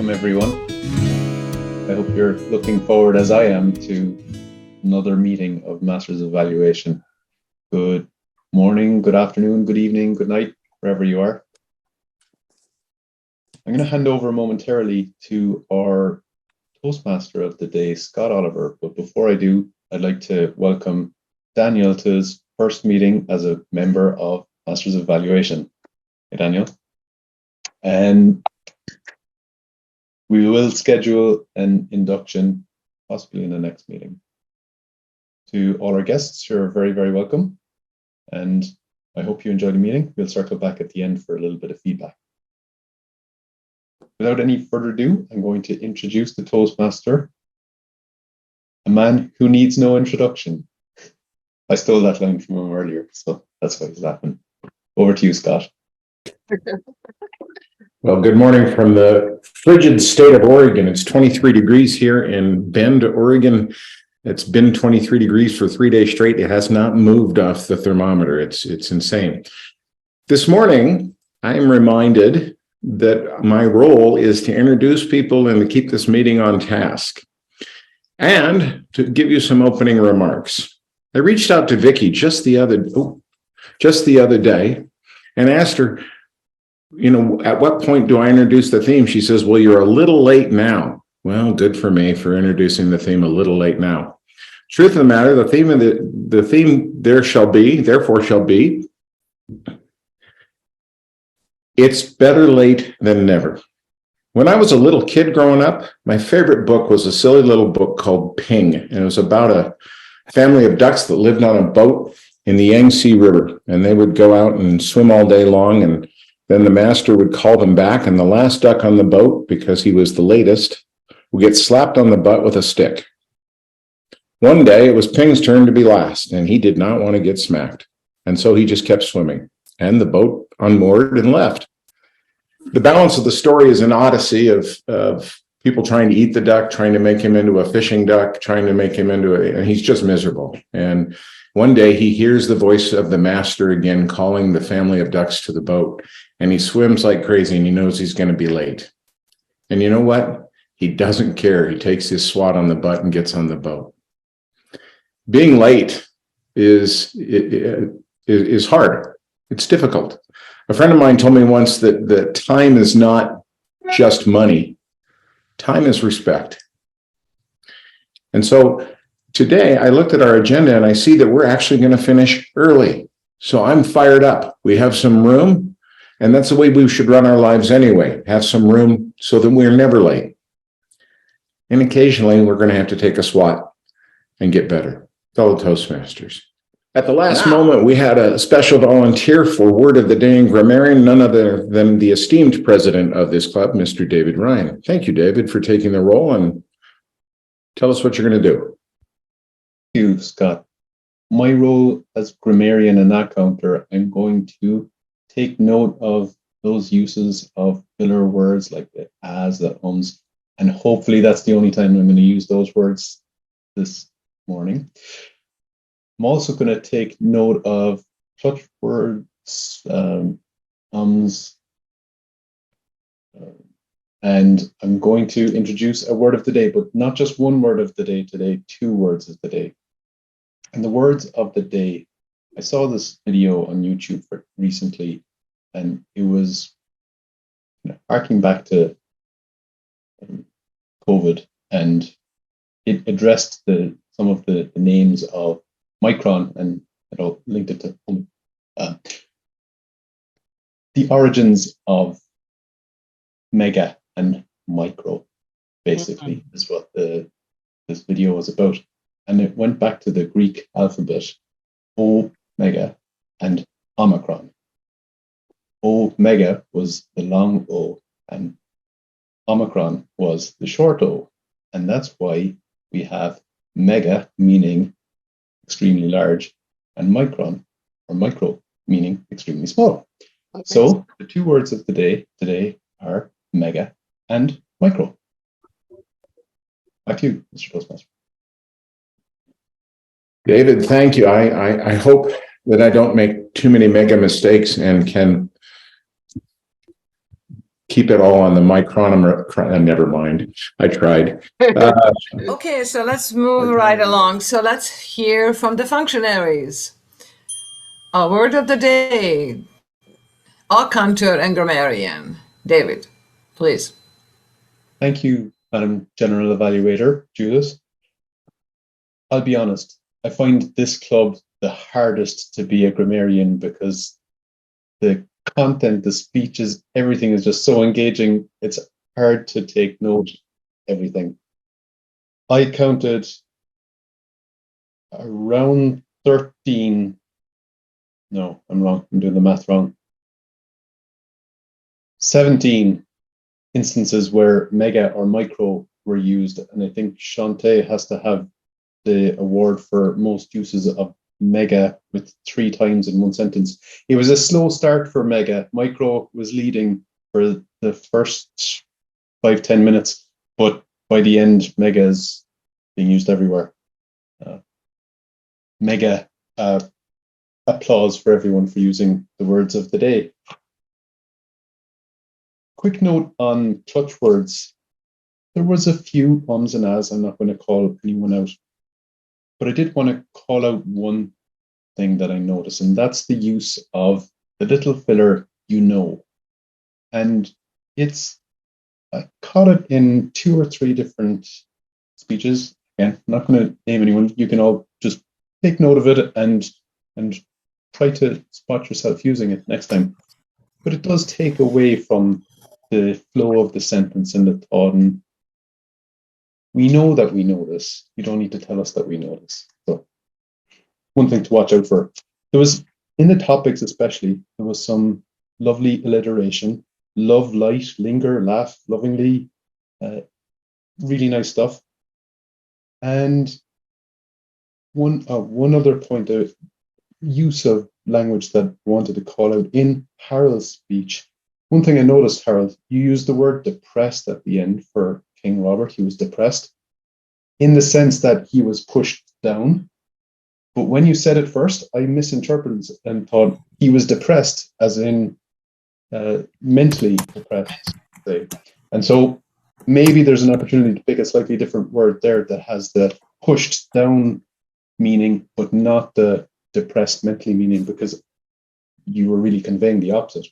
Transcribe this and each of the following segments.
Welcome, everyone. I hope you're looking forward, as I am, to another meeting of Masters Evaluation. Good morning, good afternoon, good evening, good night, wherever you are. I'm going to hand over momentarily to our Toastmaster of the day, Scott Oliver. But before I do, I'd like to welcome Daniel to his first meeting as a member of Masters Evaluation. Hey, Daniel. And we will schedule an induction, possibly in the next meeting. To all our guests, you're very, very welcome. And I hope you enjoy the meeting. We'll circle back at the end for a little bit of feedback. Without any further ado, I'm going to introduce the Toastmaster, a man who needs no introduction. I stole that line from him earlier, so that's why he's laughing. Over to you, Scott. Well, good morning from the frigid state of Oregon. It's 23 degrees here in Bend, Oregon. It's been 23 degrees for 3 days straight. It has not moved off the thermometer. It's insane. This morning, I am reminded that my role is to introduce people and to keep this meeting on task and to give you some opening remarks. I reached out to Vicky just the other day and asked her, at what point do I introduce the theme? She says, well, you're a little late now. Well, good for me for introducing the theme a little late now. Truth of the matter, the theme therefore shall be, it's better late than never. When I was a little kid growing up, my favorite book was a silly little book called Ping. And it was about a family of ducks that lived on a boat in the Yangtze River. And they would go out and swim all day long, and then the master would call them back, and the last duck on the boat, because he was the latest, would get slapped on the butt with a stick. One day, it was Ping's turn to be last, and he did not want to get smacked. And so he just kept swimming, and the boat unmoored and left. The balance of the story is an odyssey of people trying to eat the duck, trying to make him into a fishing duck, trying to make him and he's just miserable. And one day, he hears the voice of the master again calling the family of ducks to the boat. And he swims like crazy, and he knows he's going to be late. And you know what? He doesn't care. He takes his swat on the butt and gets on the boat. Being late is hard. It's difficult. A friend of mine told me once that time is not just money. Time is respect. And so today I looked at our agenda and I see that we're actually going to finish early. So I'm fired up. We have some room. And that's the way we should run our lives anyway, have some room so that we're never late. And occasionally, we're going to have to take a swat and get better. Fellow Toastmasters. At the last moment, we had a special volunteer for Word of the Day in Grammarian, none other than the esteemed president of this club, Mr. David Ryan. Thank you, David, for taking the role, and tell us what you're going to do. Thank you, Scott. My role as grammarian and that counter, I'm going to take note of those uses of filler words like the as, the ums, and hopefully that's the only time I'm going to use those words this morning. I'm also going to take note of clutch words, ums, and I'm going to introduce a word of the day, but not just one word of the day today, 2 words of the day. And the words of the day, I saw this video on YouTube recently, and it was harking back to COVID, and it addressed some of the names of Micron, and linked it to the origins of mega and micro, basically, is what this video was about. And it went back to the Greek alphabet, Omega and Omicron. Omega was the long O, and Omicron was the short O. And that's why we have mega, meaning extremely large, and micron, or micro, meaning extremely small. Okay. So the 2 words of the day today are mega and micro. Back to you, Mr. Toastmaster. David, thank you. I hope that I don't make too many mega mistakes and can keep it all on the micronomer. Never mind. I tried. Okay, so let's move right along. So let's hear from the functionaries. Our word of the day, Contour and Grammarian. David, please. Thank you, Madam General Evaluator, Judith. I'll be honest, I find this club the hardest to be a grammarian because the content, the speeches, everything is just so engaging. It's hard to take note of everything. I counted around 13. No, I'm wrong. I'm doing the math wrong. 17 instances where mega or micro were used. And I think Shantae has to have the award for most uses of mega with 3 times in one sentence. It was a slow start for mega. Micro was leading for the first 5-10 minutes, but by the end, mega is being used everywhere. Mega applause for everyone for using the words of the day. Quick note on clutch words. There was a few ums and ahs. I'm not going to call anyone out, but I did want to call out one thing that I noticed, and that's the use of the little filler, you know. And I caught it in 2 or 3 different speeches. Again, I'm not going to name anyone. You can all just take note of it and try to spot yourself using it next time. But it does take away from the flow of the sentence and the thought. And we know that we know this. You don't need to tell us that we know this. So one thing to watch out for. There was, in the topics especially, there was some lovely alliteration. Love, light, linger, laugh, lovingly. Really nice stuff. And one other point, use of language that I wanted to call out in Harold's speech. One thing I noticed, Harold, you used the word depressed at the end for King Robert. He was depressed in the sense that he was pushed down. But when you said it first, I misinterpreted and thought he was depressed, as in mentally depressed. Say. And so maybe there's an opportunity to pick a slightly different word there that has the pushed down meaning, but not the depressed mentally meaning, because you were really conveying the opposite.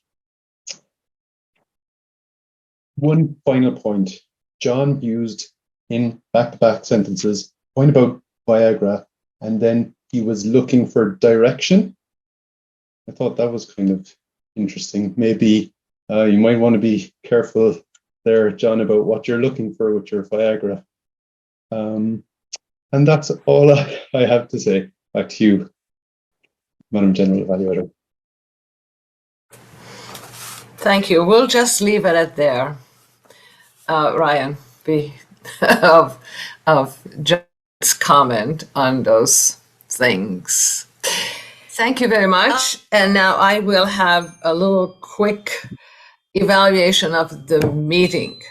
One final point. John used in back-to-back sentences, point about Viagra, and then he was looking for direction. I thought that was kind of interesting. Maybe you might want to be careful there, John, about what you're looking for with your Viagra. And that's all I have to say. Back to you, Madam General Evaluator. Thank you. We'll just leave it at there. Ryan, of John's comment on those things. Thank you very much. And now I will have a little quick evaluation of the meeting.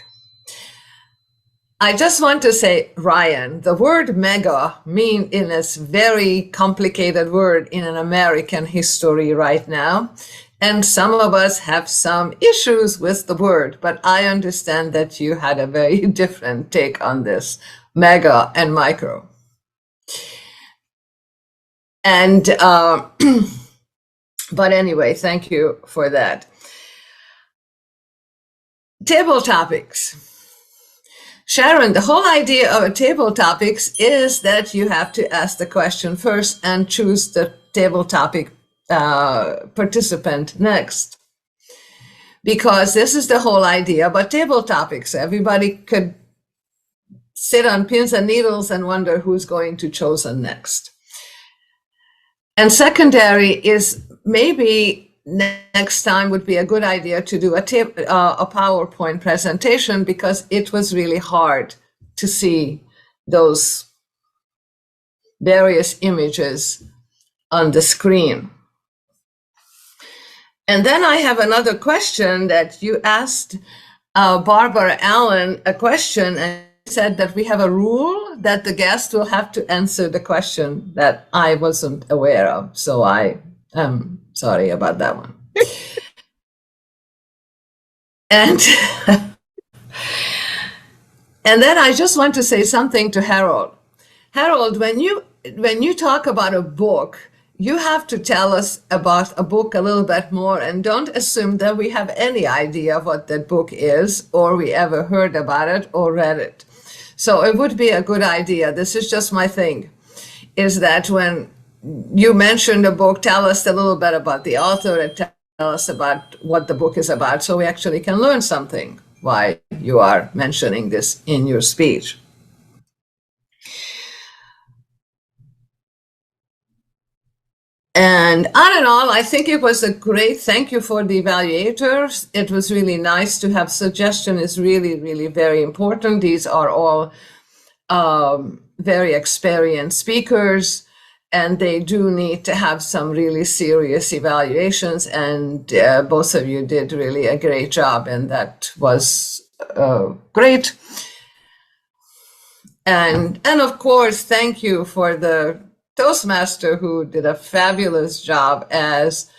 I just want to say, Ryan, the word mega means in this very complicated word in an American history right now. And some of us have some issues with the word, but I understand that you had a very different take on this, mega and micro. And, but anyway, thank you for that. Table topics. Sharon, the whole idea of a table topics is that you have to ask the question first and choose the table topic participant next. Because this is the whole idea about table topics. Everybody could sit on pins and needles and wonder who's going to chosen next. And secondary is maybe next time would be a good idea to do a PowerPoint presentation, because it was really hard to see those various images on the screen. And then I have another question that you asked Barbara Allen a question and said that we have a rule that the guest will have to answer the question that I wasn't aware of. So I am sorry about that one. And and then I just want to say something to Harold. Harold, when you talk about a book, you have to tell us about a book a little bit more, and don't assume that we have any idea what that book is, or we ever heard about it or read it. So it would be a good idea. This is just my thing, is that when you mention the book, tell us a little bit about the author and tell us about what the book is about, so we actually can learn something while you are mentioning this in your speech. And all in all, I think it was a great thank you for the evaluators. It was really nice to have suggestion. Is really, really very important. These are all very experienced speakers, and they do need to have some really serious evaluations. And both of you did really a great job, and that was great. And of course, thank you for the Toastmaster, who did a fabulous job as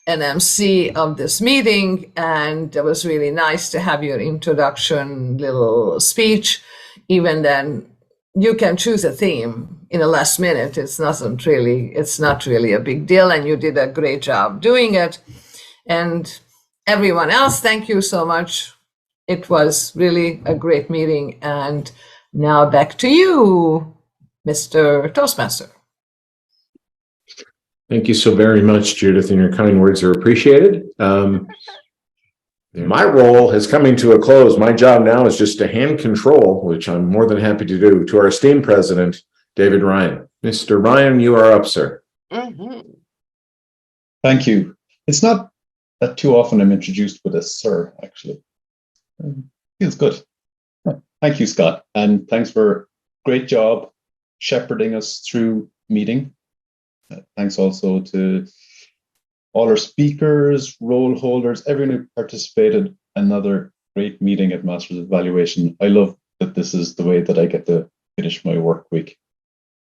an MC of this meeting. And it was really nice to have your introduction little speech. Even then, you can choose a theme in the last minute. It's not really a big deal. And you did a great job doing it. And everyone else, thank you so much. It was really a great meeting. And now back to you, Mr. Toastmaster. Thank you so very much, Judith, and your kind words are appreciated. My role is coming to a close. My job now is just to hand control, which I'm more than happy to do, to our esteemed president, David Ryan. Mr. Ryan, you are up, sir. Mm-hmm. Thank you. It's not that too often I'm introduced with a sir, actually. Feels good. Thank you, Scott. And thanks for great job shepherding us through meeting. Thanks also to all our speakers, role holders, everyone who participated. Another great meeting at Masters Evaluation. I love that this is the way that I get to finish my work week.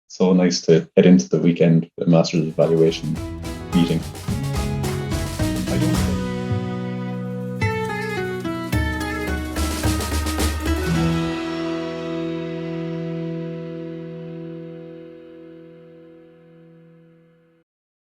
So nice to head into the weekend with Masters Evaluation meeting.